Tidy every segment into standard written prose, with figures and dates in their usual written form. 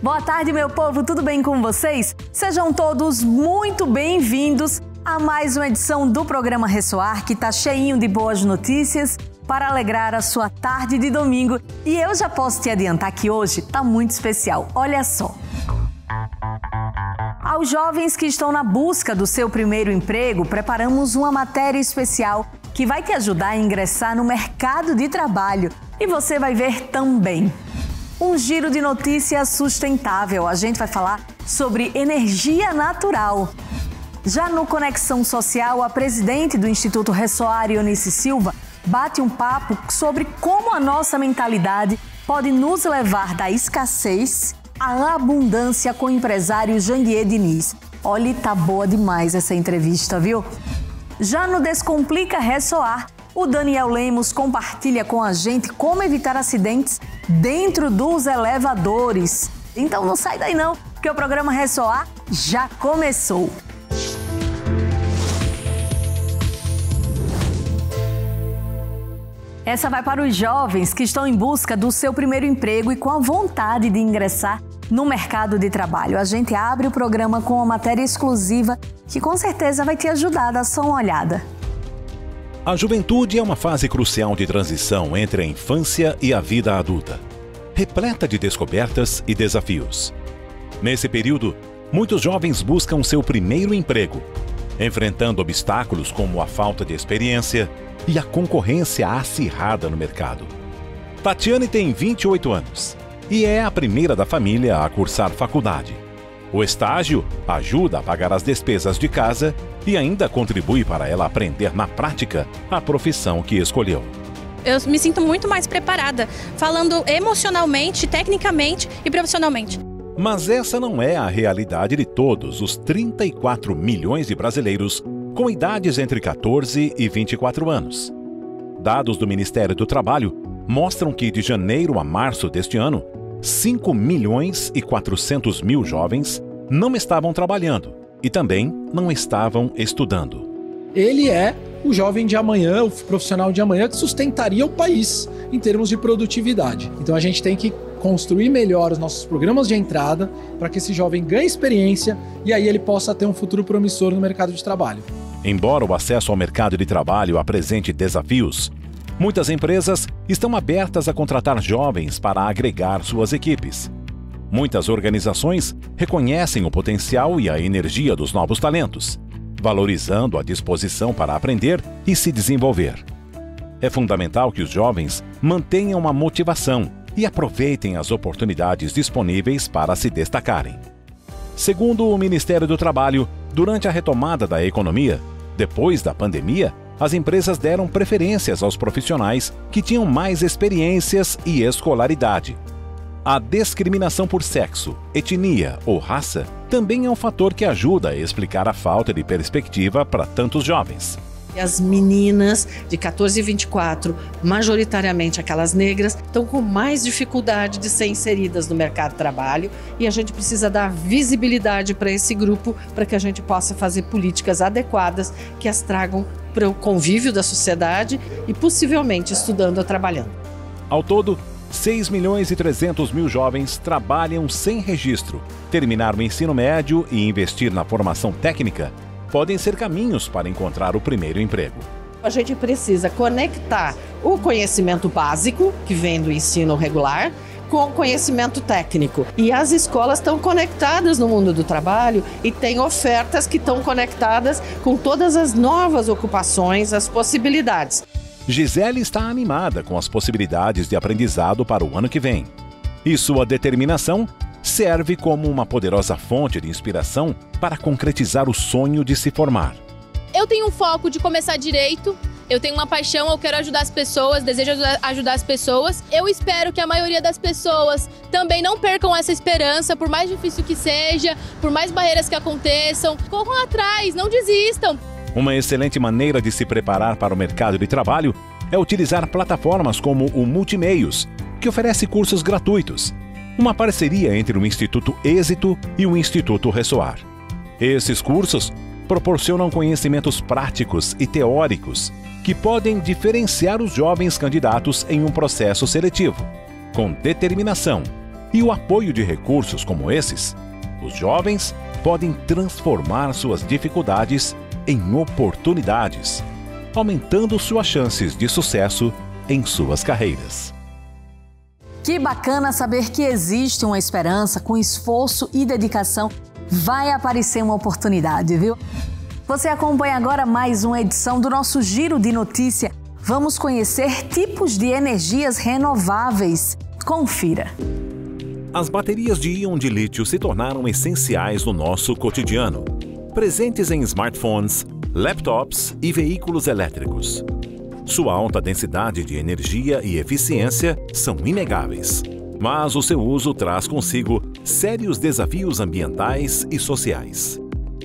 Boa tarde, meu povo, tudo bem com vocês? Sejam todos muito bem-vindos a mais uma edição do programa Ressoar, que tá cheinho de boas notícias para alegrar a sua tarde de domingo. E eu já posso te adiantar que hoje tá muito especial. Olha só. Aos jovens que estão na busca do seu primeiro emprego, preparamos uma matéria especial que vai te ajudar a ingressar no mercado de trabalho. E você vai ver também um giro de notícias sustentável. A gente vai falar sobre energia natural. Já no Conexão Social, a presidente do Instituto Ressoar, Eunice Silva, bate um papo sobre como a nossa mentalidade pode nos levar da escassez à abundância com o empresário Jandier Diniz. Olha, tá boa demais essa entrevista, viu? Já no Descomplica Ressoar, o Daniel Lemos compartilha com a gente como evitar acidentes dentro dos elevadores. Então não sai daí não, porque o programa Ressoar já começou. Essa vai para os jovens que estão em busca do seu primeiro emprego e com a vontade de ingressar no mercado de trabalho. A gente abre o programa com uma matéria exclusiva que com certeza vai te ajudar a dar só uma olhada. A juventude é uma fase crucial de transição entre a infância e a vida adulta, repleta de descobertas e desafios. Nesse período, muitos jovens buscam seu primeiro emprego, enfrentando obstáculos como a falta de experiência e a concorrência acirrada no mercado. Tatiane tem 28 anos e é a primeira da família a cursar faculdade. O estágio ajuda a pagar as despesas de casa e ainda contribui para ela aprender na prática a profissão que escolheu. Eu me sinto muito mais preparada, falando emocionalmente, tecnicamente e profissionalmente. Mas essa não é a realidade de todos os 34 milhões de brasileiros com idades entre 14 e 24 anos. Dados do Ministério do Trabalho mostram que de janeiro a março deste ano, 5 milhões e 400 mil jovens não estavam trabalhando e também não estavam estudando. Ele é o jovem de amanhã, o profissional de amanhã que sustentaria o país em termos de produtividade. Então a gente tem que construir melhor os nossos programas de entrada para que esse jovem ganhe experiência e aí ele possa ter um futuro promissor no mercado de trabalho. Embora o acesso ao mercado de trabalho apresente desafios, muitas empresas estão abertas a contratar jovens para agregar suas equipes. Muitas organizações reconhecem o potencial e a energia dos novos talentos, valorizando a disposição para aprender e se desenvolver. É fundamental que os jovens mantenham uma motivação e aproveitem as oportunidades disponíveis para se destacarem. Segundo o Ministério do Trabalho, durante a retomada da economia, depois da pandemia, as empresas deram preferências aos profissionais que tinham mais experiências e escolaridade. A discriminação por sexo, etnia ou raça também é um fator que ajuda a explicar a falta de perspectiva para tantos jovens. As meninas de 14 e 24, majoritariamente aquelas negras, estão com mais dificuldade de ser inseridas no mercado de trabalho e a gente precisa dar visibilidade para esse grupo para que a gente possa fazer políticas adequadas que as tragam para o convívio da sociedade e possivelmente estudando ou trabalhando. Ao todo, 6 milhões e 300 mil jovens trabalham sem registro. Terminar o ensino médio e investir na formação técnica podem ser caminhos para encontrar o primeiro emprego. A gente precisa conectar o conhecimento básico, que vem do ensino regular, com o conhecimento técnico. E as escolas estão conectadas no mundo do trabalho e têm ofertas que estão conectadas com todas as novas ocupações, as possibilidades. Gisele está animada com as possibilidades de aprendizado para o ano que vem. E sua determinação serve como uma poderosa fonte de inspiração para concretizar o sonho de se formar. Eu tenho um foco de começar direito, eu tenho uma paixão, eu quero ajudar as pessoas, desejo ajudar as pessoas. Eu espero que a maioria das pessoas também não percam essa esperança, por mais difícil que seja, por mais barreiras que aconteçam. Corram atrás, não desistam. Uma excelente maneira de se preparar para o mercado de trabalho é utilizar plataformas como o Multimeios, que oferece cursos gratuitos. Uma parceria entre o Instituto Êxito e o Instituto Ressoar. Esses cursos proporcionam conhecimentos práticos e teóricos que podem diferenciar os jovens candidatos em um processo seletivo. Com determinação, e o apoio de recursos como esses, os jovens podem transformar suas dificuldades em oportunidades, aumentando suas chances de sucesso em suas carreiras. Que bacana saber que existe uma esperança, com esforço e dedicação vai aparecer uma oportunidade, viu? Você acompanha agora mais uma edição do nosso Giro de Notícia. Vamos conhecer tipos de energias renováveis. Confira. As baterias de íon de lítio se tornaram essenciais no nosso cotidiano, presentes em smartphones, laptops e veículos elétricos. Sua alta densidade de energia e eficiência são inegáveis, mas o seu uso traz consigo sérios desafios ambientais e sociais.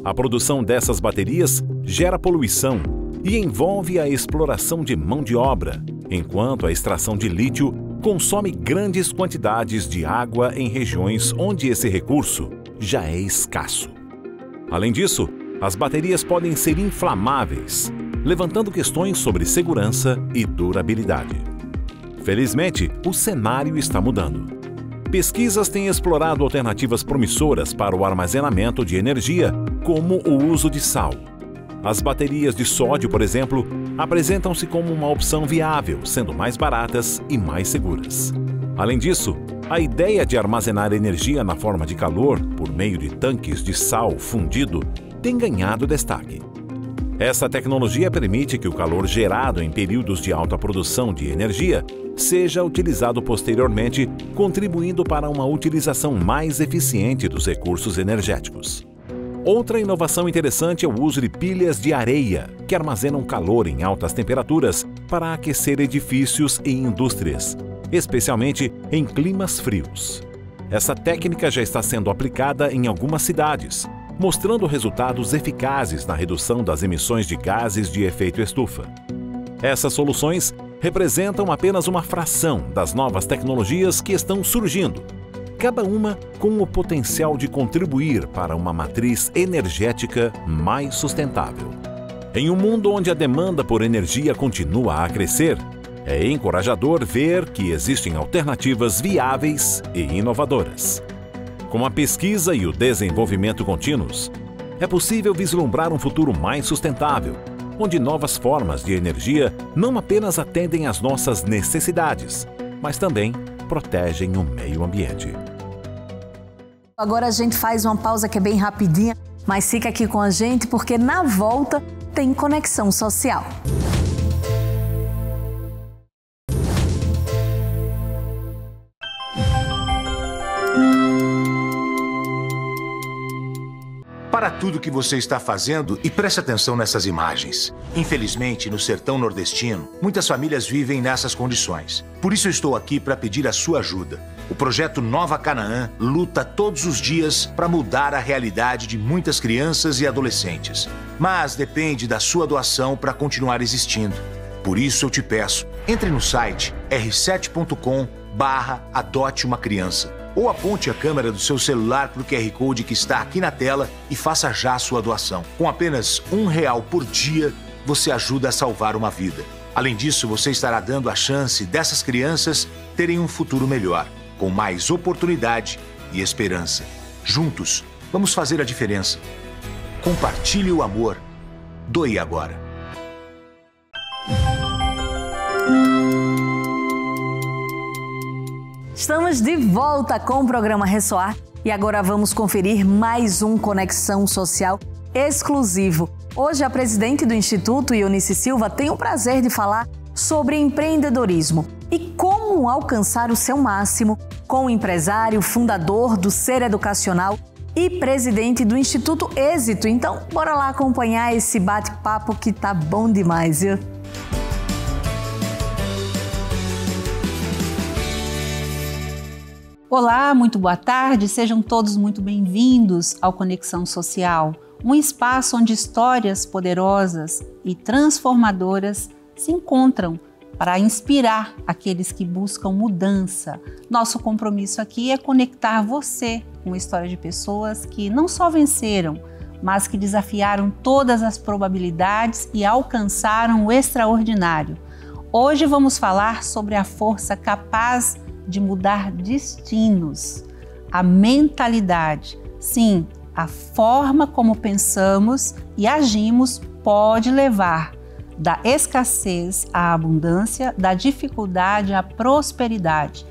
A produção dessas baterias gera poluição e envolve a exploração de mão de obra, enquanto a extração de lítio consome grandes quantidades de água em regiões onde esse recurso já é escasso. Além disso, as baterias podem ser inflamáveis, levantando questões sobre segurança e durabilidade. Felizmente, o cenário está mudando. Pesquisas têm explorado alternativas promissoras para o armazenamento de energia, como o uso de sal. As baterias de sódio, por exemplo, apresentam-se como uma opção viável, sendo mais baratas e mais seguras. Além disso, a ideia de armazenar energia na forma de calor por meio de tanques de sal fundido tem ganhado destaque. Essa tecnologia permite que o calor gerado em períodos de alta produção de energia seja utilizado posteriormente, contribuindo para uma utilização mais eficiente dos recursos energéticos. Outra inovação interessante é o uso de pilhas de areia, que armazenam calor em altas temperaturas para aquecer edifícios e indústrias, especialmente em climas frios. Essa técnica já está sendo aplicada em algumas cidades, mostrando resultados eficazes na redução das emissões de gases de efeito estufa. Essas soluções representam apenas uma fração das novas tecnologias que estão surgindo, cada uma com o potencial de contribuir para uma matriz energética mais sustentável. Em um mundo onde a demanda por energia continua a crescer, é encorajador ver que existem alternativas viáveis e inovadoras. Com a pesquisa e o desenvolvimento contínuos, é possível vislumbrar um futuro mais sustentável, onde novas formas de energia não apenas atendem às nossas necessidades, mas também protegem o meio ambiente. Agora a gente faz uma pausa que é bem rapidinha, mas fica aqui com a gente porque na volta tem Conexão Social. Para tudo que você está fazendo e preste atenção nessas imagens. Infelizmente, no sertão nordestino, muitas famílias vivem nessas condições. Por isso eu estou aqui para pedir a sua ajuda. O projeto Nova Canaã luta todos os dias para mudar a realidade de muitas crianças e adolescentes. Mas depende da sua doação para continuar existindo. Por isso eu te peço, entre no site r7.com/adote uma criança. Ou aponte a câmera do seu celular para o QR Code que está aqui na tela e faça já a sua doação. Com apenas R$1 por dia, você ajuda a salvar uma vida. Além disso, você estará dando a chance dessas crianças terem um futuro melhor, com mais oportunidade e esperança. Juntos, vamos fazer a diferença. Compartilhe o amor. Doe agora. Estamos de volta com o programa Ressoar e agora vamos conferir mais um Conexão Social exclusivo. Hoje a presidente do Instituto, Eunice Silva, tem o prazer de falar sobre empreendedorismo e como alcançar o seu máximo com o empresário, fundador do Ser Educacional e presidente do Instituto Êxito. Então, bora lá acompanhar esse bate-papo que tá bom demais, viu? Olá, muito boa tarde, sejam todos muito bem-vindos ao Conexão Social, um espaço onde histórias poderosas e transformadoras se encontram para inspirar aqueles que buscam mudança. Nosso compromisso aqui é conectar você com a história de pessoas que não só venceram, mas que desafiaram todas as probabilidades e alcançaram o extraordinário. Hoje vamos falar sobre a força capaz de mudar destinos. A mentalidade, sim, a forma como pensamos e agimos pode levar da escassez à abundância, da dificuldade à prosperidade.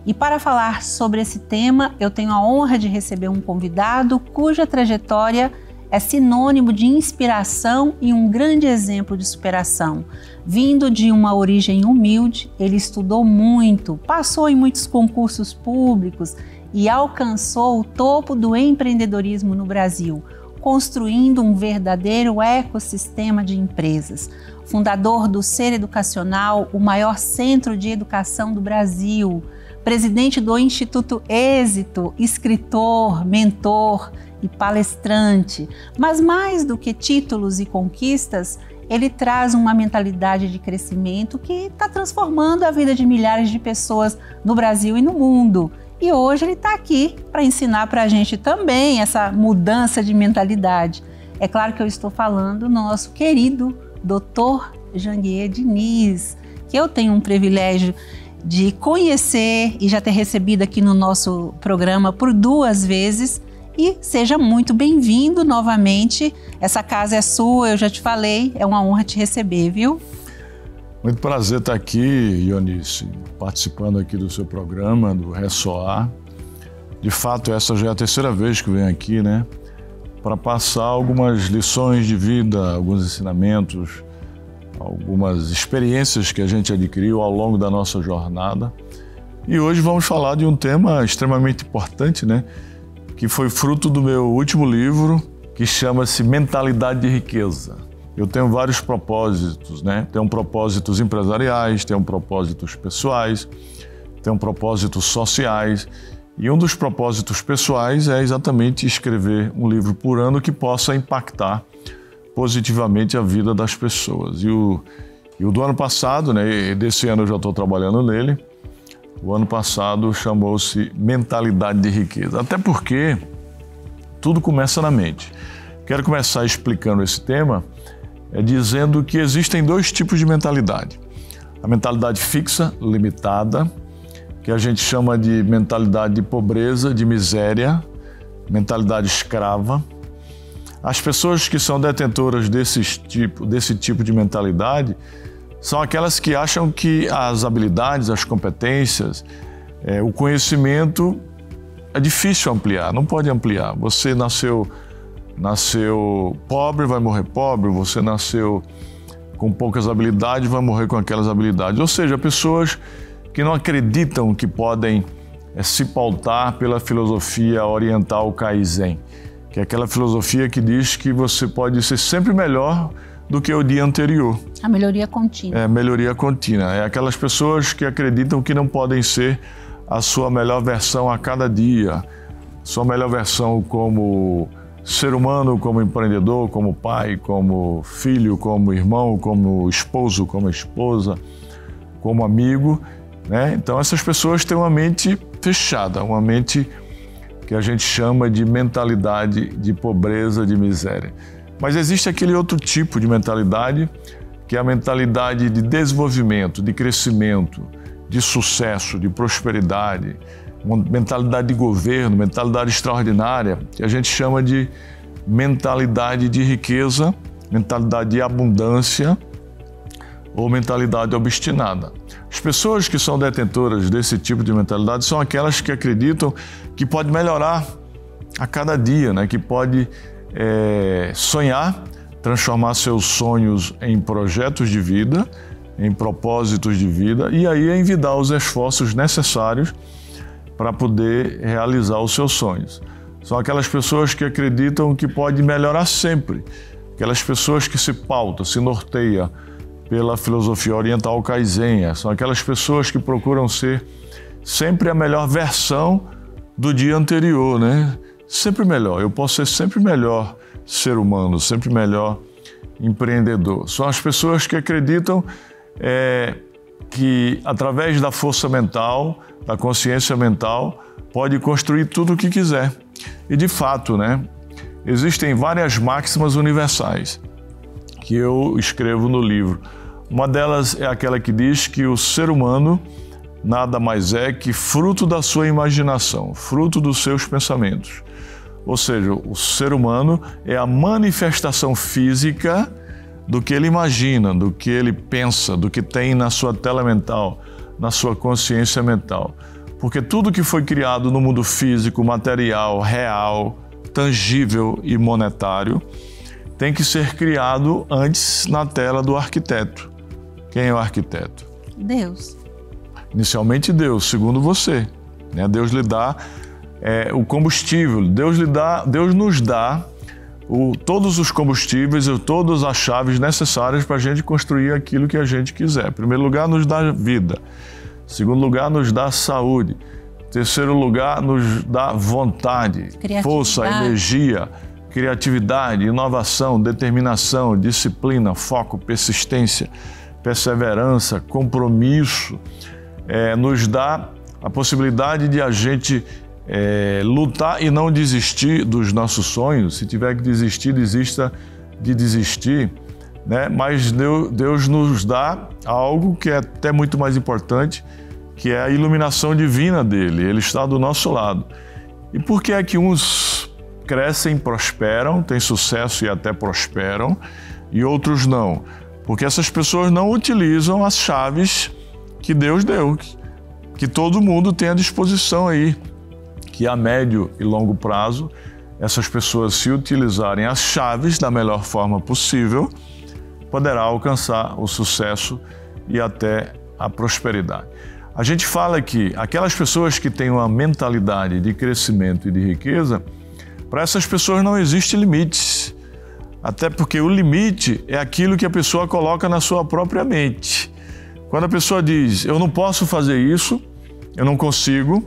E para falar sobre esse tema, eu tenho a honra de receber um convidado cuja trajetória é sinônimo de inspiração e um grande exemplo de superação. Vindo de uma origem humilde, ele estudou muito, passou em muitos concursos públicos e alcançou o topo do empreendedorismo no Brasil, construindo um verdadeiro ecossistema de empresas. Fundador do Ser Educacional, o maior centro de educação do Brasil, presidente do Instituto Êxito, escritor, mentor e palestrante. Mas mais do que títulos e conquistas, ele traz uma mentalidade de crescimento que está transformando a vida de milhares de pessoas no Brasil e no mundo. E hoje ele está aqui para ensinar para a gente também essa mudança de mentalidade. É claro que eu estou falando do nosso querido Dr. Janguier Diniz, que eu tenho um privilégio de conhecer e já ter recebido aqui no nosso programa por 2 vezes. E seja muito bem-vindo novamente. Essa casa é sua, eu já te falei, é uma honra te receber, viu? Muito prazer estar aqui, Ionice, participando aqui do seu programa, do Ressoar. De fato, essa já é a 3ª vez que eu venho aqui, né? Para passar algumas lições de vida, alguns ensinamentos, algumas experiências que a gente adquiriu ao longo da nossa jornada. E hoje vamos falar de um tema extremamente importante, né? Que foi fruto do meu último livro, que chama-se Mentalidade de Riqueza. Eu tenho vários propósitos, né? Tenho propósitos empresariais, tenho propósitos pessoais, tenho propósitos sociais. E um dos propósitos pessoais é exatamente escrever um livro por ano que possa impactar positivamente a vida das pessoas. E o do ano passado, né? E desse ano eu já estou trabalhando nele. O ano passado chamou-se Mentalidade de Riqueza. Até porque tudo começa na mente. Quero começar explicando esse tema dizendo que existem 2 tipos de mentalidade. A mentalidade fixa, limitada, que a gente chama de mentalidade de pobreza, de miséria, mentalidade escrava. As pessoas que são detentoras desse tipo de mentalidade são aquelas que acham que as habilidades, as competências, o conhecimento é difícil ampliar, não pode ampliar. Você nasceu pobre, vai morrer pobre. Você nasceu com poucas habilidades, vai morrer com aquelas habilidades. Ou seja, pessoas que não acreditam que podem se pautar pela filosofia oriental Kaizen, que é aquela filosofia que diz que você pode ser sempre melhor do que o dia anterior. A melhoria contínua. É, melhoria contínua. É aquelas pessoas que acreditam que não podem ser a sua melhor versão a cada dia, sua melhor versão como ser humano, como empreendedor, como pai, como filho, como irmão, como esposo, como esposa, como amigo, né? Então essas pessoas têm uma mente fechada, uma mente que a gente chama de mentalidade de pobreza, de miséria. Mas existe aquele outro tipo de mentalidade, que é a mentalidade de desenvolvimento, de crescimento, de sucesso, de prosperidade, uma mentalidade de governo, mentalidade extraordinária, que a gente chama de mentalidade de riqueza, mentalidade de abundância ou mentalidade obstinada. As pessoas que são detentoras desse tipo de mentalidade são aquelas que acreditam que pode melhorar a cada dia, né? Que pode sonhar, transformar seus sonhos em projetos de vida, em propósitos de vida e aí envidar os esforços necessários para poder realizar os seus sonhos. São aquelas pessoas que acreditam que pode melhorar sempre, aquelas pessoas que se pautam, se norteiam pela filosofia oriental Kaizen, são aquelas pessoas que procuram ser sempre a melhor versão do dia anterior, né? Sempre melhor, eu posso ser sempre melhor ser humano, sempre melhor empreendedor. São as pessoas que acreditam que através da força mental, da consciência mental, pode construir tudo o que quiser. E de fato, né, existem várias máximas universais que eu escrevo no livro. Uma delas é aquela que diz que o ser humano nada mais é que fruto da sua imaginação, fruto dos seus pensamentos. Ou seja, o ser humano é a manifestação física do que ele imagina, do que ele pensa, do que tem na sua tela mental, na sua consciência mental. Porque tudo que foi criado no mundo físico, material, real, tangível e monetário, tem que ser criado antes na tela do arquiteto. Quem é o arquiteto? Deus. Inicialmente Deus, segundo você. Deus lhe dá o combustível, Deus nos dá todos os combustíveis e todas as chaves necessárias para a gente construir aquilo que a gente quiser. Em primeiro lugar, nos dá vida. Em segundo lugar, nos dá saúde. Em terceiro lugar, nos dá vontade, força, energia, criatividade, inovação, determinação, disciplina, foco, persistência, perseverança, compromisso. Nos dá a possibilidade de a gente lutar e não desistir dos nossos sonhos. Se tiver que desistir, desista de desistir, né? Mas Deus nos dá algo que é até muito mais importante, que é a iluminação divina dele. Ele está do nosso lado. E por que é que uns crescem, prosperam, têm sucesso e até prosperam, e outros não? Porque essas pessoas não utilizam as chaves que Deus deu, que todo mundo tem à disposição aí, que a médio e longo prazo, essas pessoas, se utilizarem as chaves da melhor forma possível, poderá alcançar o sucesso e até a prosperidade. A gente fala que aquelas pessoas que têm uma mentalidade de crescimento e de riqueza, para essas pessoas não existe limites, até porque o limite é aquilo que a pessoa coloca na sua própria mente. Quando a pessoa diz, eu não posso fazer isso, eu não consigo,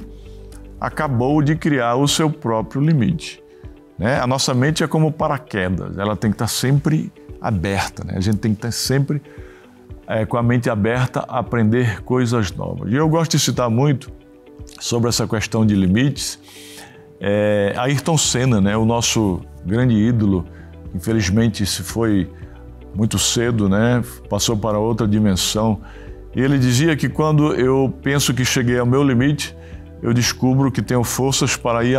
acabou de criar o seu próprio limite, né? A nossa mente é como paraquedas, ela tem que estar sempre aberta, né? A gente tem que estar sempre com a mente aberta a aprender coisas novas. E eu gosto de citar muito sobre essa questão de limites, Ayrton Senna, né? O nosso grande ídolo, infelizmente se foi muito cedo, né? Passou para outra dimensão. E ele dizia que quando eu penso que cheguei ao meu limite, eu descubro que tenho forças para ir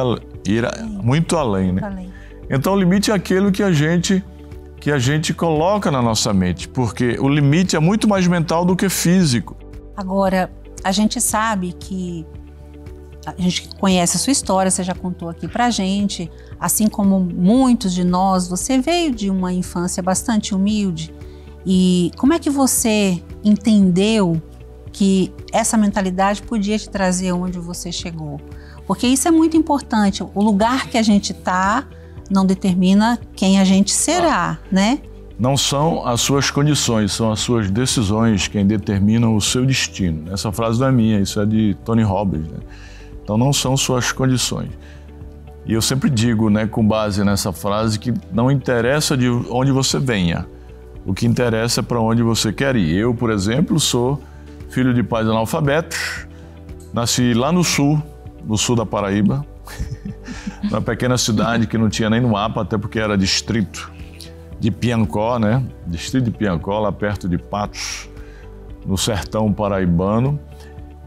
muito além, né? Então o limite é aquilo que a gente coloca na nossa mente, porque o limite é muito mais mental do que físico. Agora, a gente sabe que a gente conhece a sua história, você já contou aqui pra gente, assim como muitos de nós, você veio de uma infância bastante humilde. E como é que você entendeu que essa mentalidade podia te trazer onde você chegou? Porque isso é muito importante. O lugar que a gente está não determina quem a gente será, né? Não são as suas condições, são as suas decisões quem determinam o seu destino. Essa frase não é minha, isso é de Tony Robbins, né? Então não são suas condições. E eu sempre digo, né, com base nessa frase, que não interessa de onde você venha. O que interessa é para onde você quer ir. Eu, por exemplo, sou filho de pais analfabetos, nasci lá no sul da Paraíba, numa pequena cidade que não tinha nem no mapa, até porque era distrito de Piancó, né? Distrito de Piancó, lá perto de Patos, no sertão paraibano.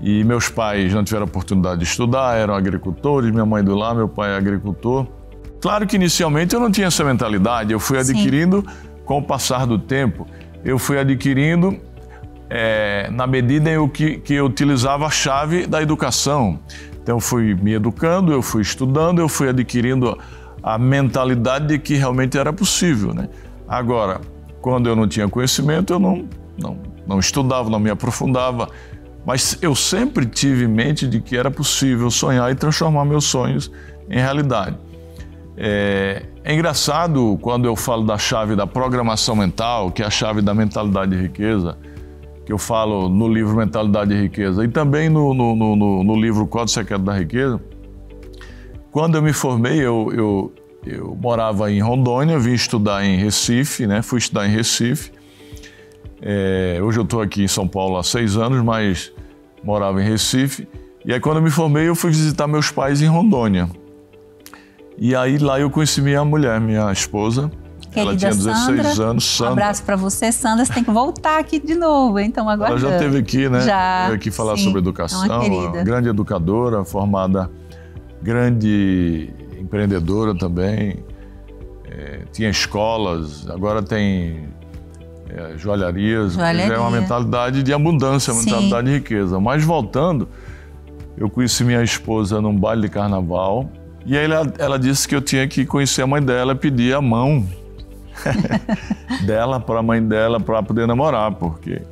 E meus pais não tiveram oportunidade de estudar, eram agricultores, minha mãe do lar, meu pai é agricultor. Claro que inicialmente eu não tinha essa mentalidade, eu fui adquirindo com o passar do tempo, eu fui adquirindo na medida em que eu utilizava a chave da educação. Então eu fui me educando, eu fui estudando, eu fui adquirindo a mentalidade de que realmente era possível, né? Agora, quando eu não tinha conhecimento, eu não estudava, não me aprofundava, mas eu sempre tive em mente de que era possível sonhar e transformar meus sonhos em realidade. É engraçado quando eu falo da chave da programação mental, que é a chave da mentalidade de riqueza, que eu falo no livro Mentalidade de Riqueza e também no livro Código Secreto da Riqueza. Quando eu me formei, eu morava em Rondônia, vim estudar em Recife, né? Fui estudar em Recife. Hoje eu estou aqui em São Paulo há 6 anos, mas morava em Recife. E aí quando eu me formei, eu fui visitar meus pais em Rondônia. E aí lá eu conheci minha mulher, minha esposa, Querida ela tinha 16 Sandra, anos. Sandra. Um abraço para você, Sandra. Você tem que voltar aqui de novo, então aguardando. Ela já esteve aqui, né? Já. Veio aqui falar sim, sobre educação. Uma grande educadora, formada, grande empreendedora também. Tinha escolas, agora tem joalharias. Já é uma mentalidade de abundância, uma mentalidade de riqueza. Mas voltando, eu conheci minha esposa num baile de carnaval. E aí ela disse que eu tinha que conhecer a mãe dela, pedir a mão dela para a mãe dela para poder namorar, porque...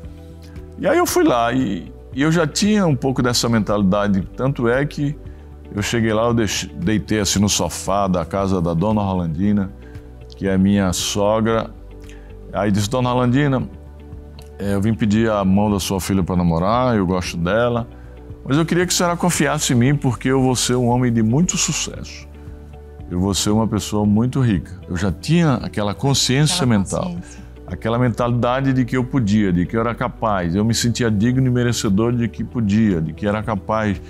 E aí eu fui lá e eu já tinha um pouco dessa mentalidade, tanto é que eu cheguei lá, eu deitei assim no sofá da casa da Dona Rolandina, que é minha sogra. Aí disse: Dona Rolandina, eu vim pedir a mão da sua filha para namorar, eu gosto dela, mas eu queria que a senhora confiasse em mim, porque eu vou ser um homem de muito sucesso. Eu vou ser uma pessoa muito rica. Eu já tinha aquela consciência mental, aquela mentalidade de que eu podia, de que eu era capaz. Eu me sentia digno e merecedor de que podia, de que era capaz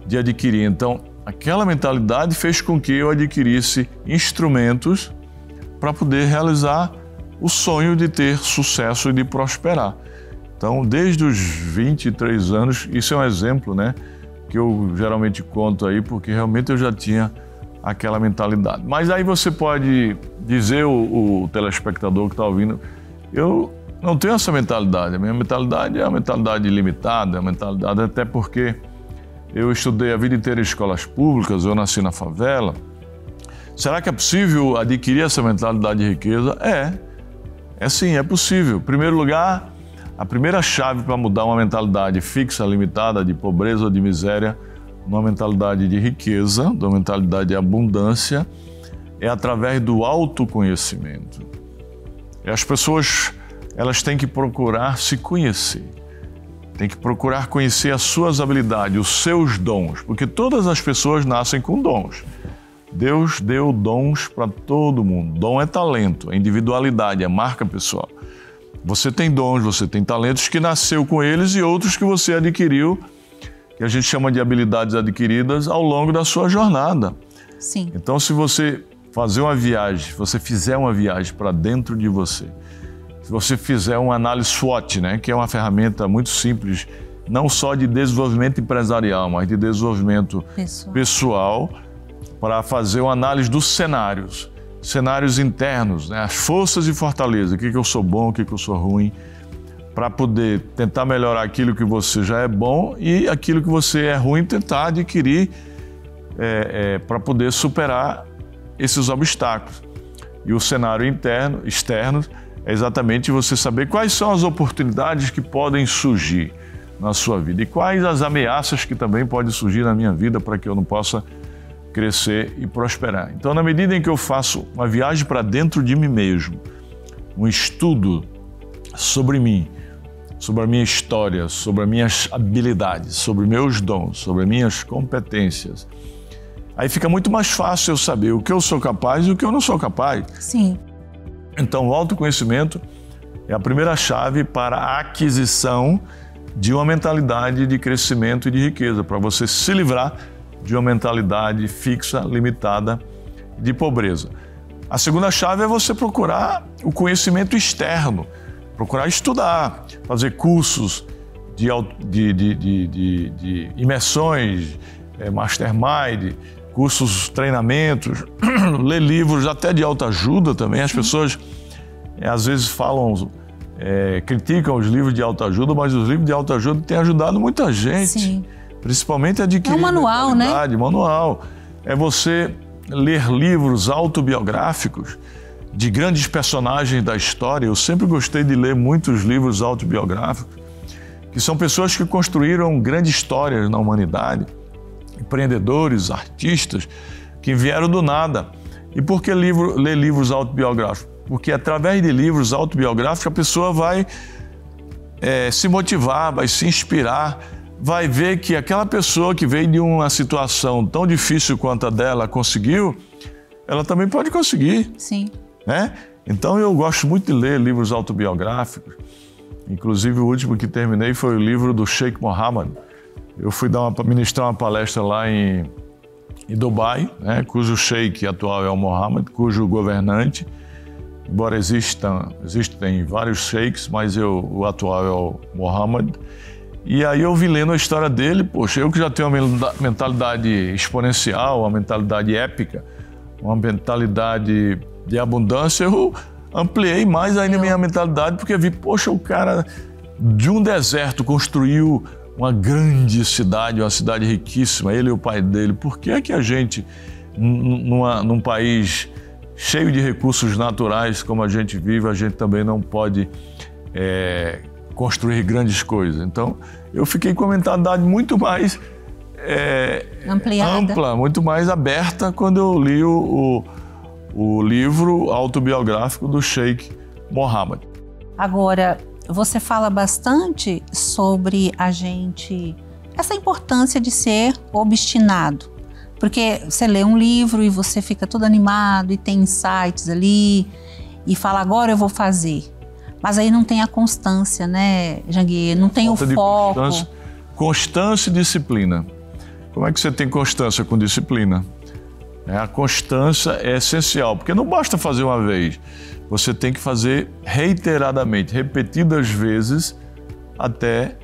de adquirir. Então, aquela mentalidade fez com que eu adquirisse instrumentos para poder realizar o sonho de ter sucesso e de prosperar. Então, desde os 23 anos, isso é um exemplo, né, que eu geralmente conto aí, porque realmente eu já tinha aquela mentalidade. Mas aí você pode dizer, o telespectador que está ouvindo, eu não tenho essa mentalidade. A minha mentalidade é uma mentalidade limitada, a mentalidade até porque eu estudei a vida inteira em escolas públicas, eu nasci na favela. Será que é possível adquirir essa mentalidade de riqueza? É sim, é possível. Em primeiro lugar, a primeira chave para mudar uma mentalidade fixa, limitada, de pobreza ou de miséria, uma mentalidade de riqueza, uma mentalidade de abundância, é através do autoconhecimento. E as pessoas, elas têm que procurar se conhecer. Tem que procurar conhecer as suas habilidades, os seus dons, porque todas as pessoas nascem com dons. Deus deu dons para todo mundo. Dom é talento, é individualidade, é marca pessoal. Você tem dons, você tem talentos que nasceu com eles e outros que você adquiriu, que a gente chama de habilidades adquiridas ao longo da sua jornada. Sim. Então, se você fizer uma viagem para dentro de você, se você fizer uma análise SWOT, né, que é uma ferramenta muito simples, não só de desenvolvimento empresarial, mas de desenvolvimento pessoal, para fazer uma análise dos cenários internos, né, as forças e fortalezas, o que eu sou bom, o que eu sou ruim, para poder tentar melhorar aquilo que você já é bom e aquilo que você é ruim, tentar adquirir para poder superar esses obstáculos. E o cenário externo, é exatamente você saber quais são as oportunidades que podem surgir na sua vida e quais as ameaças que também podem surgir na minha vida para que eu não possa crescer e prosperar. Então, na medida em que eu faço uma viagem para dentro de mim mesmo, um estudo sobre mim, sobre a minha história, sobre as minhas habilidades, sobre meus dons, sobre as minhas competências, aí fica muito mais fácil eu saber o que eu sou capaz e o que eu não sou capaz. Sim. Então, o autoconhecimento é a primeira chave para a aquisição de uma mentalidade de crescimento e de riqueza, para você se livrar de uma mentalidade fixa, limitada, de pobreza. A segunda chave é você procurar o conhecimento externo, procurar estudar, fazer cursos de imersões, mastermind, cursos, treinamentos, ler livros até de autoajuda também. As pessoas às vezes falam, criticam os livros de autoajuda, mas os livros de autoajuda têm ajudado muita gente. Sim. Principalmente a adquirir. É um manual, né? Manual. É você ler livros autobiográficos de grandes personagens da história. Eu sempre gostei de ler muitos livros autobiográficos, que são pessoas que construíram grandes histórias na humanidade, empreendedores, artistas, que vieram do nada. E por que ler livros autobiográficos? Porque através de livros autobiográficos a pessoa vai se motivar, vai se inspirar, vai ver que aquela pessoa que veio de uma situação tão difícil quanto a dela conseguiu, ela também pode conseguir. Sim. Né? Então eu gosto muito de ler livros autobiográficos. Inclusive o último que terminei foi o livro do Sheikh Mohammed. Eu fui ministrar uma palestra lá em Dubai, né, cujo sheik atual é o Mohammed, cujo governante embora existem vários sheiks, mas o atual é o Mohammed. E aí eu vim lendo a história dele, poxa, eu que já tenho uma mentalidade exponencial, uma mentalidade épica, uma mentalidade de abundância, eu ampliei mais ainda a minha mentalidade, porque vi, poxa, o cara de um deserto construiu uma grande cidade, uma cidade riquíssima, ele e o pai dele. Por que é que a gente, num país cheio de recursos naturais como a gente vive, a gente também não pode construir grandes coisas? Então, eu fiquei com a mentalidade muito mais ampla, muito mais aberta quando eu li o livro autobiográfico do Sheikh Mohammed. Agora, você fala bastante sobre essa importância de ser obstinado. Porque você lê um livro e você fica todo animado e tem insights ali e fala, agora eu vou fazer. Mas aí não tem a constância, né, Janguier? Não tem o foco. Constância e disciplina. Como é que você tem constância com disciplina? A constância é essencial, porque não basta fazer uma vez. Você tem que fazer reiteradamente, repetidas vezes, até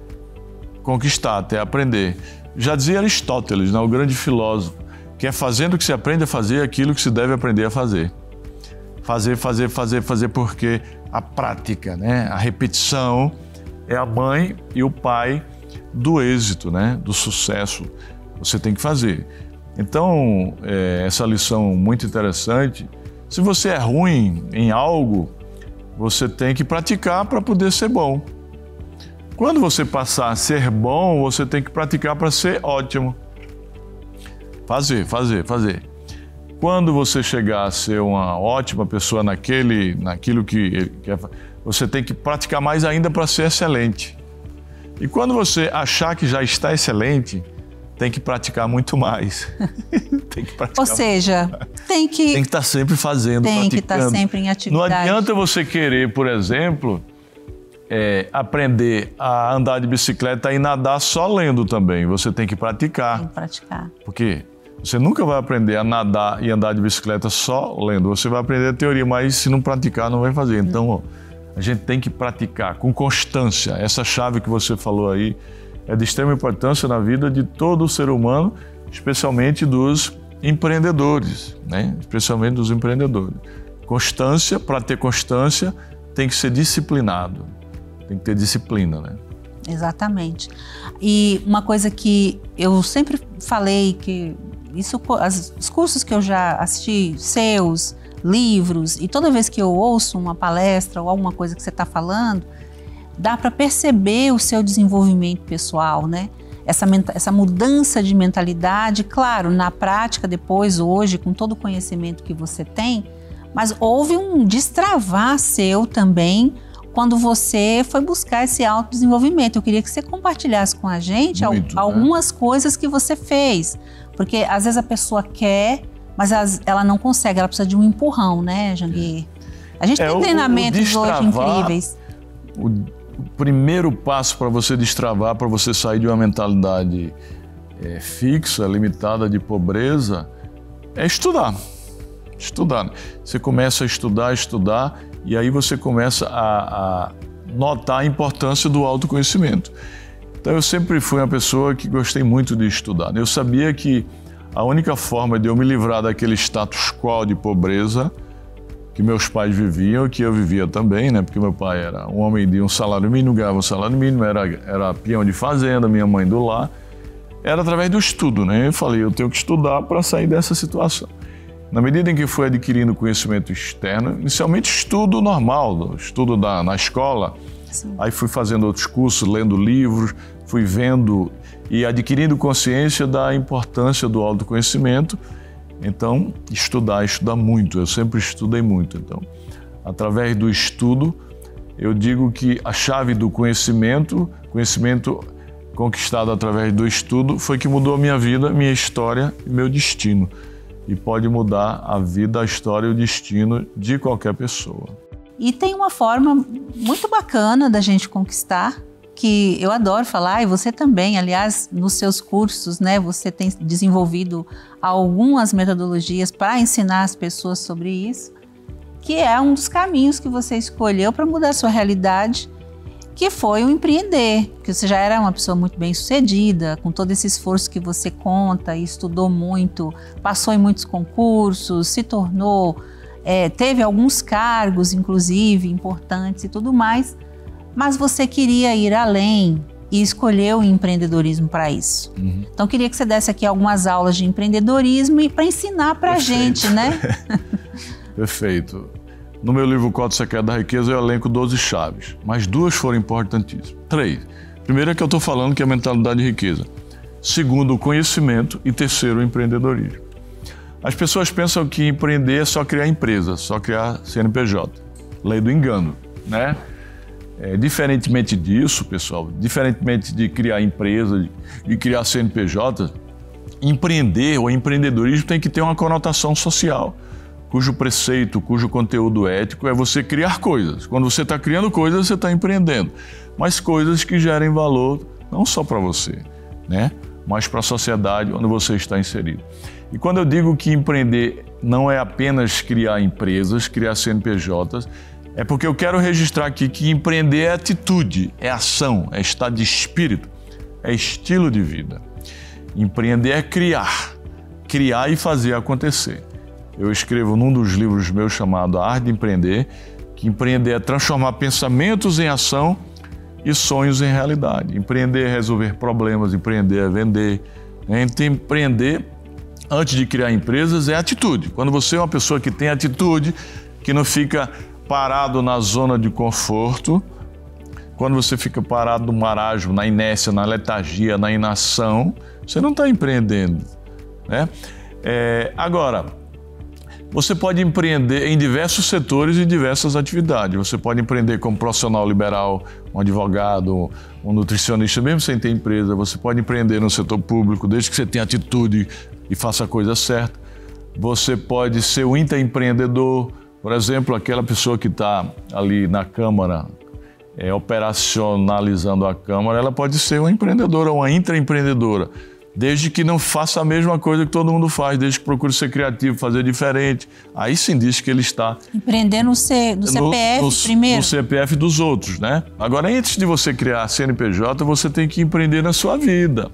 conquistar, até aprender. Já dizia Aristóteles, né, o grande filósofo, que é fazendo que se aprende a fazer aquilo que se deve aprender a fazer. Fazer, porque a prática, né, a repetição é a mãe e o pai do êxito, né, do sucesso. Você tem que fazer. Então, essa lição muito interessante. Se você é ruim em algo, você tem que praticar para poder ser bom. Quando você passar a ser bom, você tem que praticar para ser ótimo. Fazer. Quando você chegar a ser uma ótima pessoa naquilo que você tem que praticar mais ainda para ser excelente. E quando você achar que já está excelente, tem que praticar muito mais. Ou seja, tem que estar sempre fazendo, praticando. Tem que estar sempre em atividade. Não adianta você querer, por exemplo, aprender a andar de bicicleta e nadar só lendo também. Você tem que praticar. Tem que praticar. Porque você nunca vai aprender a nadar e andar de bicicleta só lendo. Você vai aprender a teoria, mas se não praticar, não vai fazer. Então, a gente tem que praticar com constância. Essa chave que você falou aí é de extrema importância na vida de todo ser humano, especialmente dos empreendedores, né? Especialmente dos empreendedores. Constância, para ter constância, tem que ser disciplinado. Tem que ter disciplina, né? Exatamente. E uma coisa que eu sempre falei, que os cursos que eu já assisti, seus, livros, e toda vez que eu ouço uma palestra ou alguma coisa que você está falando, dá para perceber o seu desenvolvimento pessoal, né? Essa mudança de mentalidade, claro, na prática depois, hoje, com todo o conhecimento que você tem, mas houve um destravar seu também quando você foi buscar esse autodesenvolvimento. Eu queria que você compartilhasse com a gente algumas coisas que você fez, porque às vezes a pessoa quer, mas ela não consegue, ela precisa de um empurrão, né, Janguier? A gente tem treinamentos hoje incríveis. O primeiro passo para você destravar, para você sair de uma mentalidade fixa, limitada de pobreza, é estudar. Estudar. Você começa a estudar, e aí você começa a notar a importância do autoconhecimento. Então eu sempre fui uma pessoa que gostei muito de estudar. Eu sabia que a única forma de eu me livrar daquele status quo de pobreza que meus pais viviam, que eu vivia também, né? Porque meu pai era um homem de um salário mínimo, ganhava um salário mínimo, era peão de fazenda, minha mãe do lar, era através do estudo, né? Eu falei, eu tenho que estudar para sair dessa situação. Na medida em que fui adquirindo conhecimento externo, inicialmente estudo normal, estudo na escola, sim. Aí fui fazendo outros cursos, lendo livros, fui vendo e adquirindo consciência da importância do autoconhecimento. Então, estudar muito, eu sempre estudei muito. Então, através do estudo, eu digo que a chave do conhecimento conquistado através do estudo, foi que mudou a minha vida, minha história e meu destino. E pode mudar a vida, a história e o destino de qualquer pessoa. E tem uma forma muito bacana da gente conquistar, que eu adoro falar, e você também, aliás, nos seus cursos, né, você tem desenvolvido algumas metodologias para ensinar as pessoas sobre isso, que é um dos caminhos que você escolheu para mudar a sua realidade, que foi o empreender, que você já era uma pessoa muito bem sucedida, com todo esse esforço que você conta e estudou muito, passou em muitos concursos, se tornou, teve alguns cargos, inclusive, importantes e tudo mais, mas você queria ir além e escolheu o empreendedorismo para isso. Então, queria que você desse aqui algumas aulas de empreendedorismo e para ensinar para a gente, né? Perfeito. No meu livro Código Secreto da Riqueza eu elenco 12 chaves, mas 2 foram importantíssimas. 3. Primeiro é que eu estou falando que é a mentalidade de riqueza. 2, o conhecimento. E 3, o empreendedorismo. As pessoas pensam que empreender é só criar empresa, só criar CNPJ. Lei do engano, né? Diferentemente disso, pessoal, diferentemente de criar empresa, de criar CNPJ, empreender ou empreendedorismo tem que ter uma conotação social, cujo preceito, cujo conteúdo ético é você criar coisas. Quando você está criando coisas, você está empreendendo. Mas coisas que gerem valor não só para você, né? Mas para a sociedade onde você está inserido. E quando eu digo que empreender não é apenas criar empresas, criar CNPJs, é porque eu quero registrar aqui que empreender é atitude, é ação, é estado de espírito, é estilo de vida. Empreender é criar e fazer acontecer. Eu escrevo num dos livros meus chamado A Arte de Empreender, que empreender é transformar pensamentos em ação e sonhos em realidade. Empreender é resolver problemas, empreender é vender. Empreender, antes de criar empresas, é atitude. Quando você é uma pessoa que tem atitude, que não fica parado na zona de conforto, quando você fica parado no marasmo, na inércia, na letargia, na inação, você não está empreendendo, né? Agora, você pode empreender em diversos setores e diversas atividades. Você pode empreender como profissional liberal, um advogado, um nutricionista, mesmo sem ter empresa. Você pode empreender no setor público, desde que você tenha atitude e faça a coisa certa. Você pode ser um intraempreendedor, por exemplo, aquela pessoa que está ali na Câmara, operacionalizando a Câmara, ela pode ser uma empreendedora ou uma intraempreendedora. Desde que não faça a mesma coisa que todo mundo faz, desde que procure ser criativo, fazer diferente. Aí sim diz que ele está... Empreender no CPF primeiro. No CPF dos outros, né? Agora, antes de você criar CNPJ, você tem que empreender na sua vida.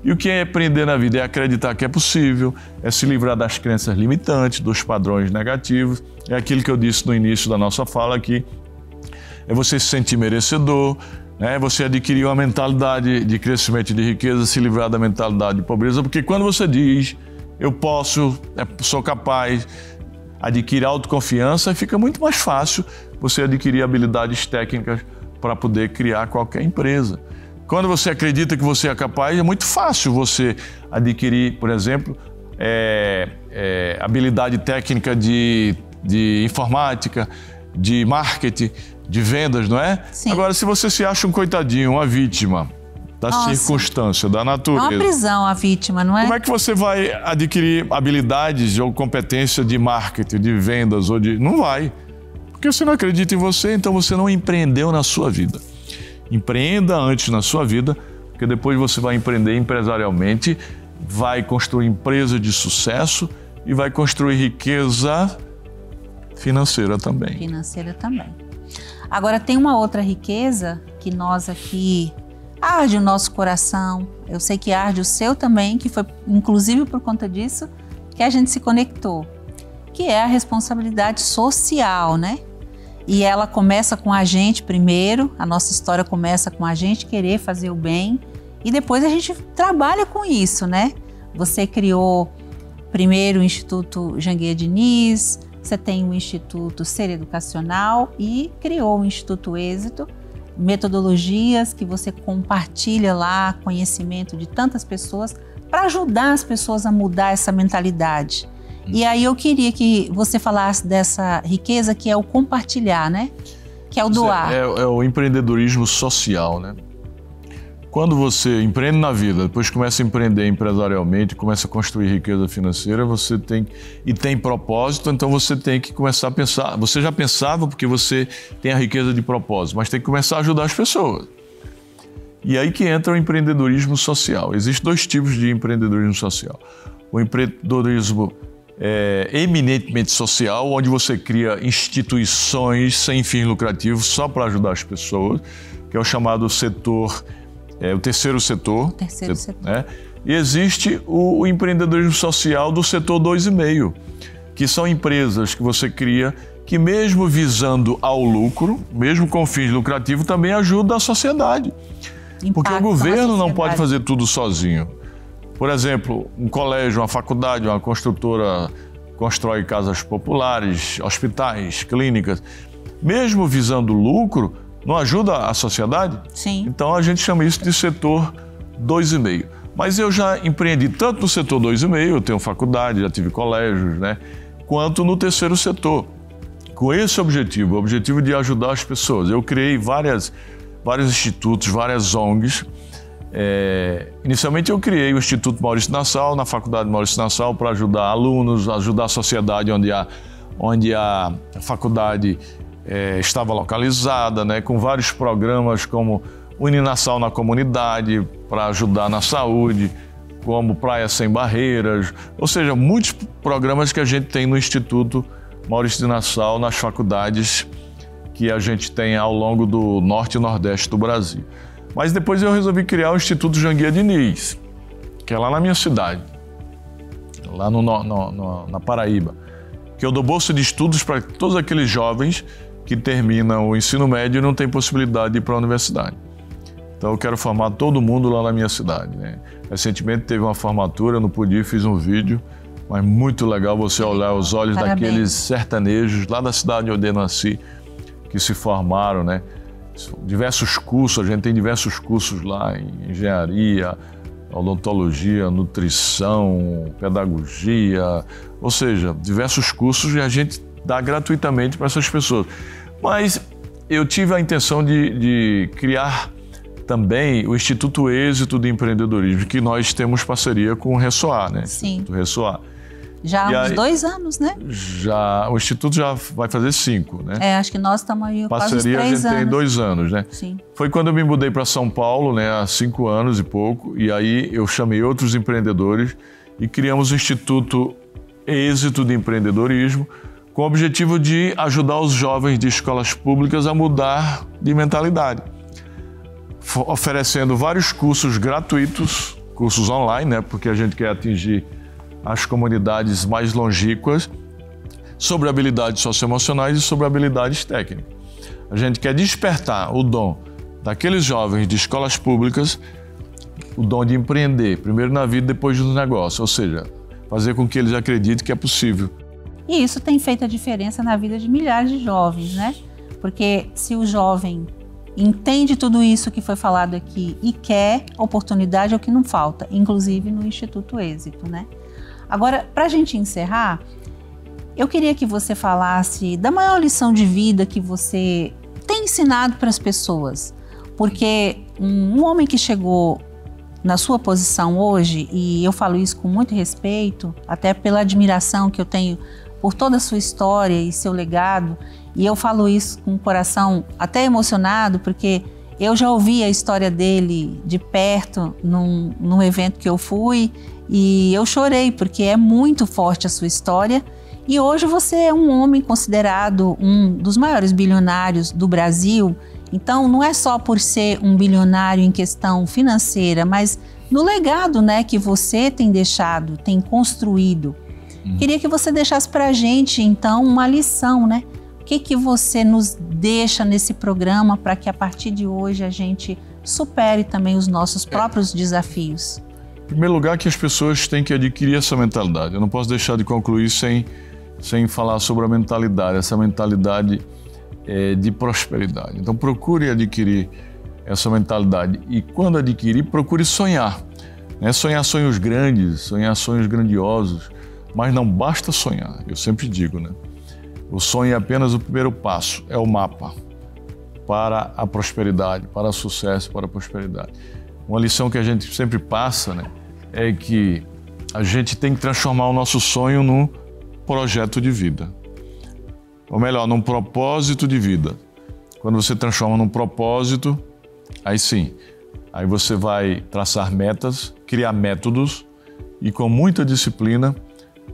E o que é empreender na vida? É acreditar que é possível, é se livrar das crenças limitantes, dos padrões negativos. É aquilo que eu disse no início da nossa fala aqui. É você se sentir merecedor, né? Você adquirir uma mentalidade de crescimento e de riqueza, se livrar da mentalidade de pobreza, porque quando você diz, eu posso, sou capaz, adquirir autoconfiança, fica muito mais fácil você adquirir habilidades técnicas para poder criar qualquer empresa. Quando você acredita que você é capaz, é muito fácil você adquirir, por exemplo, habilidade técnica de informática, de marketing, de vendas, não é? Sim. Agora, se você se acha um coitadinho, uma vítima da circunstância, da natureza... É uma prisão a vítima, não é? Como é que você vai adquirir habilidades ou competência de marketing, de vendas ou de... Não vai. Porque você não acredita em você, então você não empreendeu na sua vida. Empreenda antes na sua vida, porque depois você vai empreender empresarialmente, vai construir empresa de sucesso e vai construir riqueza financeira também. Financeira também. Agora, tem uma outra riqueza que nós aqui arde o nosso coração, eu sei que arde o seu também, que foi inclusive por conta disso que a gente se conectou, que é a responsabilidade social, né? E ela começa com a gente primeiro, a nossa história começa com a gente querer fazer o bem e depois a gente trabalha com isso, né? Você criou primeiro o Instituto Janguier Diniz, você tem o Instituto Ser Educacional e criou o Instituto Êxito, metodologias que você compartilha lá, conhecimento de tantas pessoas para ajudar as pessoas a mudar essa mentalidade. E aí eu queria que você falasse dessa riqueza que é o compartilhar, né? Que é o doar. É o empreendedorismo social, né? Quando você empreende na vida, depois começa a empreender empresarialmente, começa a construir riqueza financeira, você tem propósito, então você tem que começar a pensar. Você já pensava porque você tem a riqueza de propósito, mas tem que começar a ajudar as pessoas. E aí que entra o empreendedorismo social. Existem 2 tipos de empreendedorismo social. O empreendedorismo eminentemente social, onde você cria instituições sem fins lucrativos só para ajudar as pessoas, que é o chamado setor, o terceiro setor. Né? E existe o empreendedorismo social do setor 2,5, que são empresas que você cria que mesmo visando ao lucro, mesmo com fins lucrativos, também ajuda a sociedade. Porque o governo não pode fazer tudo sozinho. Por exemplo, um colégio, uma faculdade, uma construtora constrói casas populares, hospitais, clínicas. Mesmo visando lucro, não ajuda a sociedade? Sim. Então a gente chama isso de setor 2,5. Mas eu já empreendi tanto no setor 2,5, eu tenho faculdade, já tive colégios, né? Quanto no terceiro setor. Com esse objetivo, o objetivo de ajudar as pessoas. Eu criei vários institutos, várias ONGs. Inicialmente eu criei o Instituto Maurício Nassau, na Faculdade Maurício Nassau, para ajudar alunos, ajudar a sociedade onde a faculdade estava localizada, né, com vários programas como Uninassau na comunidade, para ajudar na saúde, como Praia Sem Barreiras, ou seja, muitos programas que a gente tem no Instituto Maurício de Nassau, nas faculdades que a gente tem ao longo do norte e nordeste do Brasil. Mas depois eu resolvi criar o Instituto Janguia Diniz, que é lá na minha cidade, lá na Paraíba, que eu dou bolsa de estudos para todos aqueles jovens que terminam o ensino médio e não têm possibilidade de ir para a universidade. Então eu quero formar todo mundo lá na minha cidade, né? Recentemente teve uma formatura, eu não pude ir, fiz um vídeo, mas muito legal você olhar os olhos daqueles sertanejos lá da cidade onde eu nasci, que se formaram, né? Diversos cursos, a gente tem diversos cursos lá em engenharia, odontologia, nutrição, pedagogia, ou seja, diversos cursos e a gente dá gratuitamente para essas pessoas. Mas eu tive a intenção de criar também o Instituto Êxito de Empreendedorismo, que nós temos parceria com o Ressoar, né? Sim. Do Ressoar. Já há uns 2 anos, né? Já, o Instituto já vai fazer 5, né? Acho que nós estamos aí quase uns 3 anos. Parceria a gente tem 2 anos, né? Sim. Foi quando eu me mudei para São Paulo, né? Há 5 anos e pouco, e aí eu chamei outros empreendedores e criamos o Instituto Êxito de Empreendedorismo, com o objetivo de ajudar os jovens de escolas públicas a mudar de mentalidade, oferecendo vários cursos gratuitos, cursos online, né? Porque a gente quer atingir as comunidades mais longínquas sobre habilidades socioemocionais e sobre habilidades técnicas. A gente quer despertar o dom daqueles jovens de escolas públicas, o dom de empreender, primeiro na vida, depois nos negócios, ou seja, fazer com que eles acreditem que é possível. E isso tem feito a diferença na vida de milhares de jovens, né? Porque se o jovem entende tudo isso que foi falado aqui e quer, oportunidade é o que não falta, inclusive no Instituto Êxito, né? Agora, para a gente encerrar, eu queria que você falasse da maior lição de vida que você tem ensinado para as pessoas. Porque um homem que chegou na sua posição hoje, e eu falo isso com muito respeito, até pela admiração que eu tenho por toda a sua história e seu legado, e eu falo isso com o coração até emocionado, porque eu já ouvi a história dele de perto num evento que eu fui, e eu chorei, porque é muito forte a sua história. E hoje você é um homem considerado um dos maiores bilionários do Brasil. Então não é só por ser um bilionário em questão financeira, mas no legado, né, que você tem deixado, tem construído. Queria que você deixasse para a gente, então, uma lição, né? O que você nos deixa nesse programa para que a partir de hoje a gente supere também os nossos próprios desafios? Em primeiro lugar, que as pessoas têm que adquirir essa mentalidade. Eu não posso deixar de concluir sem falar sobre a mentalidade, essa mentalidade de prosperidade. Então procure adquirir essa mentalidade e quando adquirir, procure sonhar. Né? Sonhar sonhos grandes, sonhar sonhos grandiosos, mas não basta sonhar, eu sempre digo, né? O sonho é apenas o primeiro passo, é o mapa para a prosperidade, para o sucesso, para a prosperidade. Uma lição que a gente sempre passa, né, é que a gente tem que transformar o nosso sonho num projeto de vida. Ou melhor, num propósito de vida. Quando você transforma num propósito, aí sim, aí você vai traçar metas, criar métodos e com muita disciplina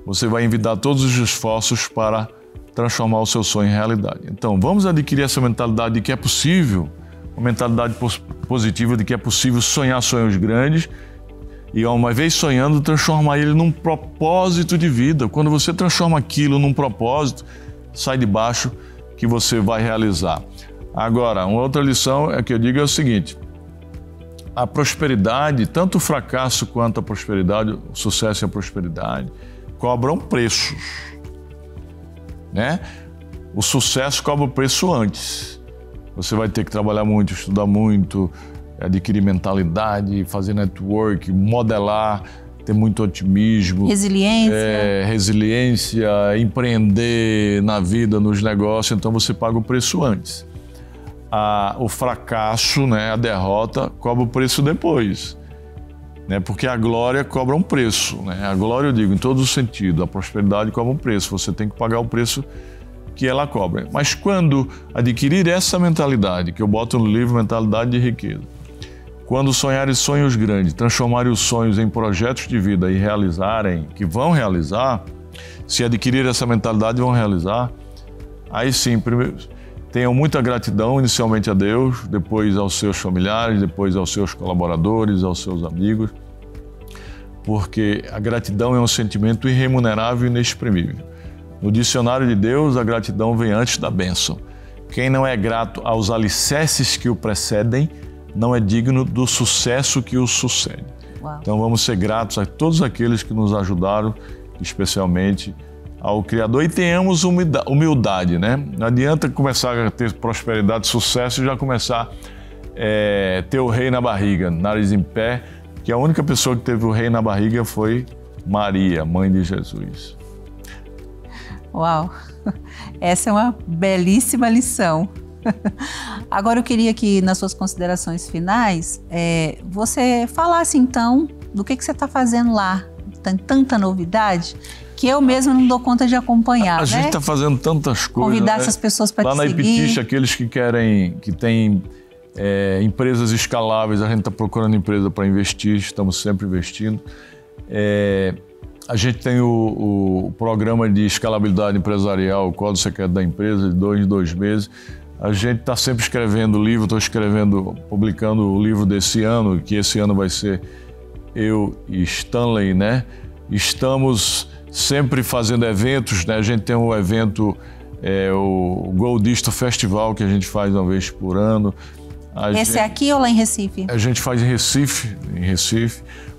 você vai envidar todos os esforços para transformar o seu sonho em realidade. Então, vamos adquirir essa mentalidade de que é possível, uma mentalidade positiva de que é possível sonhar sonhos grandes e, uma vez sonhando, transformar ele num propósito de vida. Quando você transforma aquilo num propósito, sai de baixo que você vai realizar. Agora, uma outra lição que eu digo é o seguinte: a prosperidade, tanto o fracasso quanto a prosperidade, o sucesso e a prosperidade, cobram preços, né? O sucesso cobra o preço antes. Você vai ter que trabalhar muito, estudar muito, adquirir mentalidade, fazer network, modelar, ter muito otimismo. Resiliência, empreender na vida, nos negócios. Então você paga o preço antes. O fracasso, né, a derrota, cobra o preço depois. Né? Porque a glória cobra um preço. Né? A glória, eu digo, em todos os sentidos. A prosperidade cobra um preço. Você tem que pagar o preço que ela cobra. Mas quando adquirir essa mentalidade, que eu boto no livro Mentalidade de Riqueza, quando sonharem sonhos grandes, transformarem os sonhos em projetos de vida e realizarem, que vão realizar, se adquirir essa mentalidade, vão realizar, aí sim, primeiro, tenham muita gratidão inicialmente a Deus, depois aos seus familiares, depois aos seus colaboradores, aos seus amigos, porque a gratidão é um sentimento irremunerável e inexprimível. No dicionário de Deus, a gratidão vem antes da bênção. Quem não é grato aos alicerces que o precedem, não é digno do sucesso que o sucede. Uau. Então vamos ser gratos a todos aqueles que nos ajudaram, especialmente ao Criador, e tenhamos humildade, né? Não adianta começar a ter prosperidade, sucesso e já começar a ter o rei na barriga, nariz em pé, que a única pessoa que teve o rei na barriga foi Maria, mãe de Jesus. Uau! Essa é uma belíssima lição. Agora eu queria que, nas suas considerações finais, você falasse então do que você está fazendo lá. Tem tanta novidade que eu mesma não dou conta de acompanhar. A gente está fazendo tantas coisas. Convidar essas pessoas para te seguir. Lá na Ipitiche, aqueles que têm empresas escaláveis, a gente está procurando empresa para investir, estamos sempre investindo. A gente tem o programa de escalabilidade empresarial, o Código Secreto da Empresa, de 2 em 2 meses. A gente está sempre escrevendo livro, publicando o livro desse ano, que esse ano vai ser eu e Stanley, né? Estamos sempre fazendo eventos, né? A gente tem um evento, o Goldista Festival, que a gente faz uma vez por ano. Esse é aqui ou lá em Recife? A gente faz em Recife.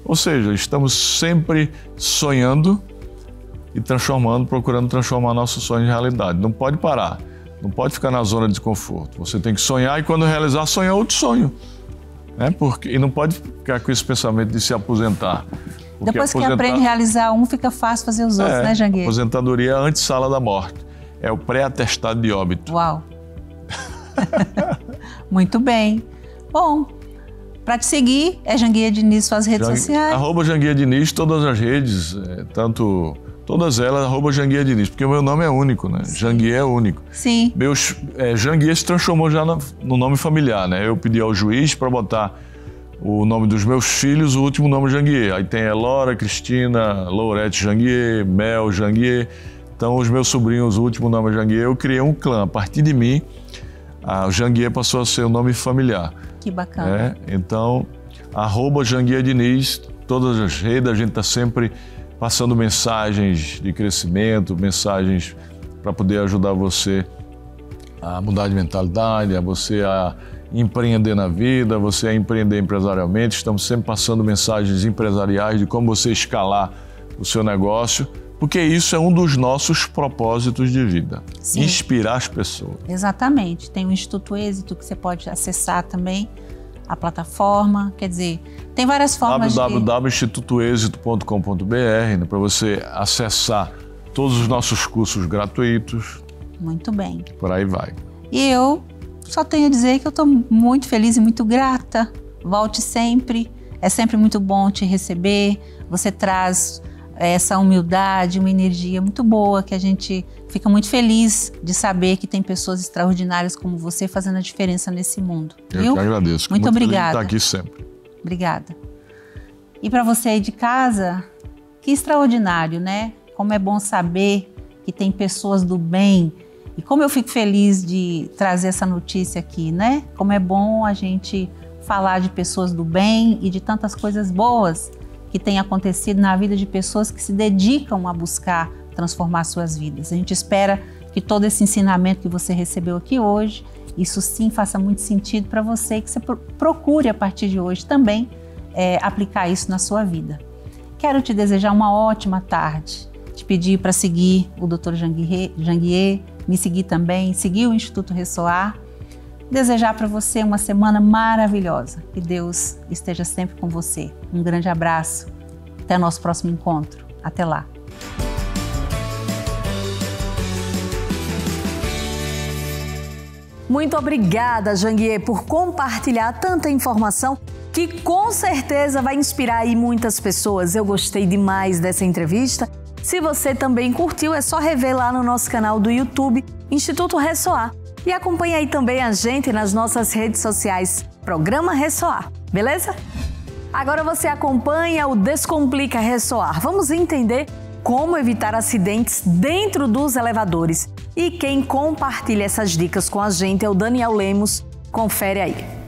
Ou seja, estamos sempre sonhando e procurando transformar nossos sonhos em realidade. Não pode parar, não pode ficar na zona de desconforto. Você tem que sonhar e, quando realizar, sonhar outro sonho. Né? E não pode ficar com esse pensamento de se aposentar. Depois que aprende a realizar um, fica fácil fazer os outros, né, Janguier? Aposentadoria é a antessala da morte. É o pré-atestado de óbito. Uau! Muito bem. Bom, para te seguir, é Janguier Diniz, suas redes sociais? @Janguier Diniz, todas as redes, todas elas, @Janguier Diniz, porque o meu nome é único, né? Sim. Janguier é único. Sim. Janguier se transformou já no nome familiar, né? Eu pedi ao juiz para botar o nome dos meus filhos, o último nome Janguier. Aí tem Elora, Cristina, Lourete Janguier, Mel Janguier. Então, os meus sobrinhos, o último nome é Janguier. Eu criei um clã. A partir de mim, o Janguier passou a ser o nome familiar. Que bacana. Então, @Janguier Diniz, todas as redes, a gente está sempre passando mensagens de crescimento, mensagens para poder ajudar você a mudar de mentalidade, a você a empreender na vida, você a empreender empresarialmente. Estamos sempre passando mensagens empresariais de como você escalar o seu negócio, porque isso é um dos nossos propósitos de vida. Sim. Inspirar as pessoas. Exatamente. Tem o Instituto Êxito, que você pode acessar também, a plataforma, quer dizer, tem várias formas www.institutoexito.com.br, né, para você acessar todos os nossos cursos gratuitos. Muito bem. Por aí vai. E eu só tenho a dizer que eu estou muito feliz e muito grata. Volte sempre. É sempre muito bom te receber. Você traz essa humildade, uma energia muito boa, que a gente fica muito feliz de saber que tem pessoas extraordinárias como você fazendo a diferença nesse mundo. Eu que agradeço. Muito obrigada. Estar aqui sempre. Obrigada. E para você aí de casa, que extraordinário, né? Como é bom saber que tem pessoas do bem. E como eu fico feliz de trazer essa notícia aqui, né? Como é bom a gente falar de pessoas do bem e de tantas coisas boas que têm acontecido na vida de pessoas que se dedicam a buscar transformar suas vidas. A gente espera que todo esse ensinamento que você recebeu aqui hoje, isso sim faça muito sentido para você e que você procure a partir de hoje também aplicar isso na sua vida. Quero te desejar uma ótima tarde, te pedir para seguir o Dr. Janguier, me seguir também, seguir o Instituto Ressoar, desejar para você uma semana maravilhosa, que Deus esteja sempre com você. Um grande abraço, até o nosso próximo encontro, até lá. Muito obrigada, Janguier, por compartilhar tanta informação que com certeza vai inspirar aí muitas pessoas. Eu gostei demais dessa entrevista. Se você também curtiu, é só rever lá no nosso canal do YouTube, Instituto Ressoar. E acompanhe aí também a gente nas nossas redes sociais, Programa Ressoar, beleza? Agora você acompanha o Descomplica Ressoar. Vamos entender como evitar acidentes dentro dos elevadores. E quem compartilha essas dicas com a gente é o Daniel Lemos. Confere aí.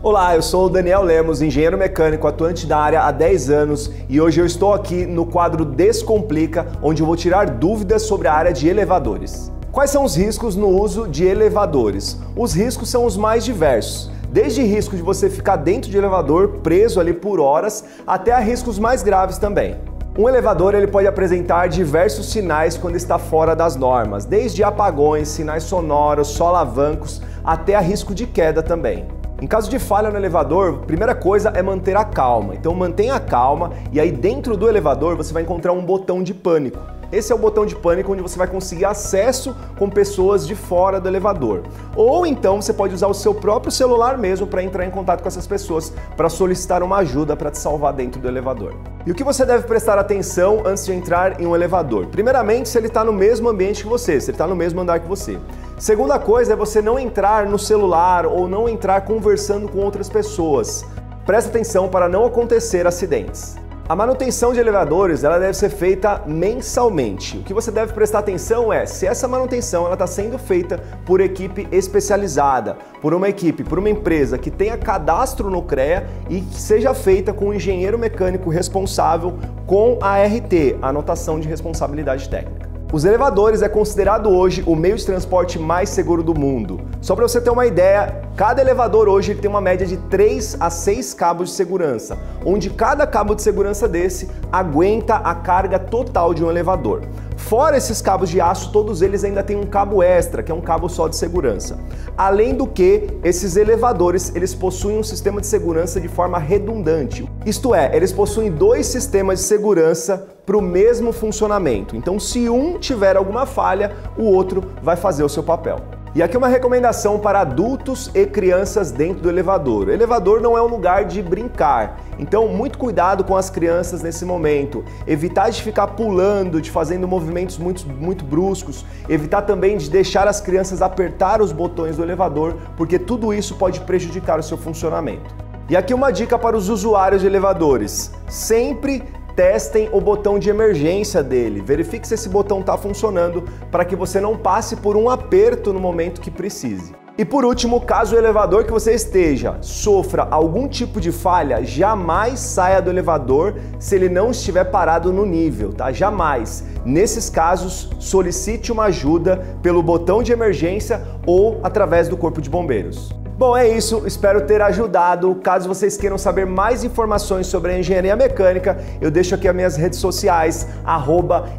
Olá, eu sou o Daniel Lemos, engenheiro mecânico atuante da área há 10 anos e hoje eu estou aqui no quadro Descomplica, onde eu vou tirar dúvidas sobre a área de elevadores. Quais são os riscos no uso de elevadores? Os riscos são os mais diversos. Desde risco de você ficar dentro de elevador, preso ali por horas, até a riscos mais graves também. Um elevador ele pode apresentar diversos sinais quando está fora das normas, desde apagões, sinais sonoros, solavancos, até a risco de queda também. Em caso de falha no elevador, a primeira coisa é manter a calma. Então mantenha a calma e aí dentro do elevador você vai encontrar um botão de pânico. Esse é o botão de pânico onde você vai conseguir acesso com pessoas de fora do elevador. Ou então você pode usar o seu próprio celular mesmo para entrar em contato com essas pessoas para solicitar uma ajuda para te salvar dentro do elevador. E o que você deve prestar atenção antes de entrar em um elevador? Primeiramente, se ele está no mesmo ambiente que você, se ele está no mesmo andar que você. Segunda coisa é você não entrar no celular ou não entrar conversando com outras pessoas. Presta atenção para não acontecer acidentes. A manutenção de elevadores ela deve ser feita mensalmente. O que você deve prestar atenção é se essa manutenção está sendo feita por equipe especializada, por uma empresa que tenha cadastro no CREA e que seja feita com um engenheiro mecânico responsável com a ART, a anotação de responsabilidade técnica. Os elevadores é considerado hoje o meio de transporte mais seguro do mundo. Só para você ter uma ideia, cada elevador hoje tem uma média de 3 a 6 cabos de segurança, onde cada cabo de segurança desse aguenta a carga total de um elevador. Fora esses cabos de aço, todos eles ainda têm um cabo extra, que é um cabo só de segurança. Além do que, esses elevadores, eles possuem um sistema de segurança de forma redundante. Isto é, eles possuem 2 sistemas de segurança para o mesmo funcionamento. Então, se um tiver alguma falha, o outro vai fazer o seu papel. E aqui uma recomendação para adultos e crianças dentro do elevador. O elevador não é um lugar de brincar, então muito cuidado com as crianças nesse momento. Evitar de ficar pulando, de fazendo movimentos muito bruscos. Evitar também de deixar as crianças apertar os botões do elevador, porque tudo isso pode prejudicar o seu funcionamento. E aqui uma dica para os usuários de elevadores. Sempre testem o botão de emergência dele, verifique se esse botão está funcionando para que você não passe por um aperto no momento que precise. E por último, caso o elevador que você esteja sofra algum tipo de falha, jamais saia do elevador se ele não estiver parado no nível, tá? Jamais. Nesses casos, solicite uma ajuda pelo botão de emergência ou através do Corpo de Bombeiros. Bom, é isso, espero ter ajudado. Caso vocês queiram saber mais informações sobre a engenharia mecânica, eu deixo aqui as minhas redes sociais,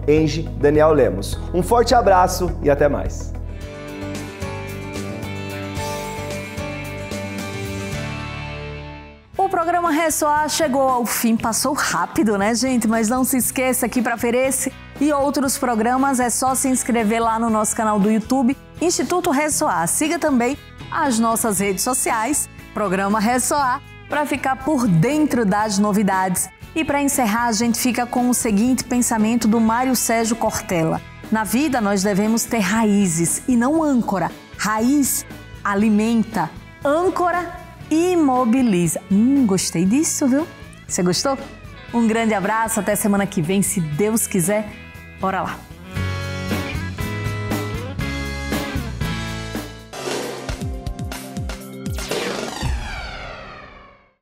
@EngeDanielLemos. Um forte abraço e até mais. O programa Ressoar chegou ao fim, passou rápido, né, gente? Mas não se esqueça que para ver esse e outros programas é só se inscrever lá no nosso canal do YouTube, Instituto Ressoar. Siga também as nossas redes sociais, Programa Ressoar, para ficar por dentro das novidades. E para encerrar, a gente fica com o seguinte pensamento do Mário Sérgio Cortella. Na vida, nós devemos ter raízes e não âncora. Raiz alimenta, âncora Imobiliza. Gostei disso, viu? Você gostou? Um grande abraço, até semana que vem, se Deus quiser. Bora lá!